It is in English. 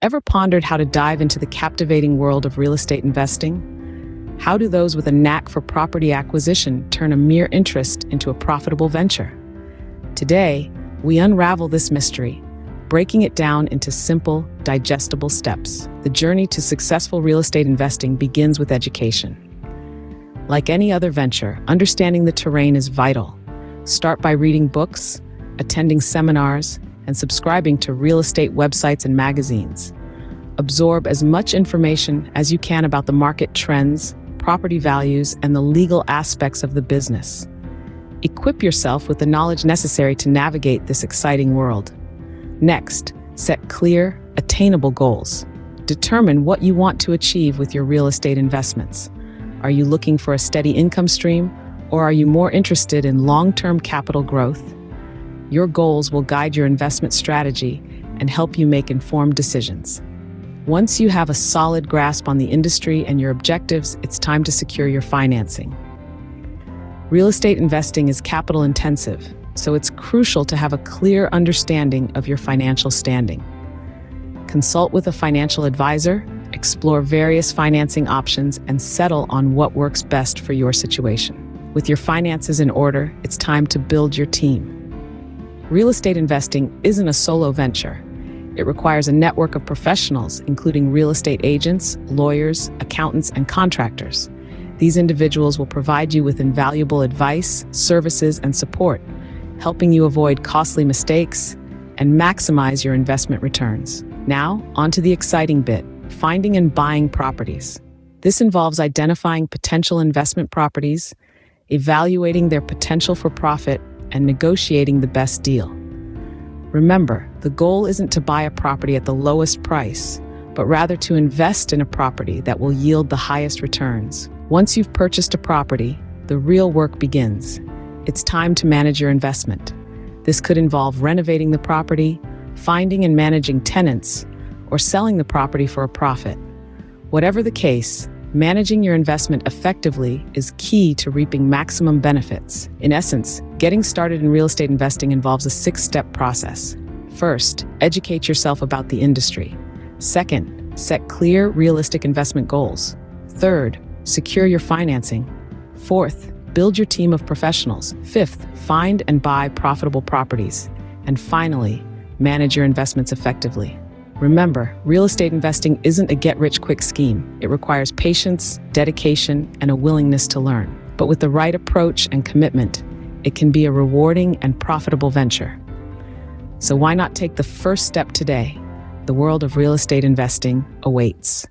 Ever pondered how to dive into the captivating world of real estate investing? How do those with a knack for property acquisition turn a mere interest into a profitable venture? Today, we unravel this mystery, breaking it down into simple, digestible steps. The journey to successful real estate investing begins with education. Like any other venture, understanding the terrain is vital. Start by reading books, attending seminars, and subscribing to real estate websites and magazines. Absorb as much information as you can about the market trends, property values, and the legal aspects of the business. Equip yourself with the knowledge necessary to navigate this exciting world. Next, set clear, attainable goals. Determine what you want to achieve with your real estate investments. Are you looking for a steady income stream, or are you more interested in long-term capital growth? Your goals will guide your investment strategy and help you make informed decisions. Once you have a solid grasp on the industry and your objectives, it's time to secure your financing. Real estate investing is capital intensive, so it's crucial to have a clear understanding of your financial standing. Consult with a financial advisor, explore various financing options, and settle on what works best for your situation. With your finances in order, it's time to build your team. Real estate investing isn't a solo venture. It requires a network of professionals, including real estate agents, lawyers, accountants, and contractors. These individuals will provide you with invaluable advice, services, and support, helping you avoid costly mistakes and maximize your investment returns. Now, on to the exciting bit, finding and buying properties. This involves identifying potential investment properties, evaluating their potential for profit, and negotiating the best deal. Remember, the goal isn't to buy a property at the lowest price, but rather to invest in a property that will yield the highest returns. Once you've purchased a property, the real work begins. It's time to manage your investment. This could involve renovating the property, finding and managing tenants, or selling the property for a profit. Whatever the case, managing your investment effectively is key to reaping maximum benefits. In essence, getting started in real estate investing involves a 6-step process. First, educate yourself about the industry. Second, set clear, realistic investment goals. Third, secure your financing. Fourth, build your team of professionals. Fifth, find and buy profitable properties. And finally, manage your investments effectively. Remember, real estate investing isn't a get-rich-quick scheme. It requires patience, dedication, and a willingness to learn. But with the right approach and commitment, it can be a rewarding and profitable venture. So why not take the first step today? The world of real estate investing awaits.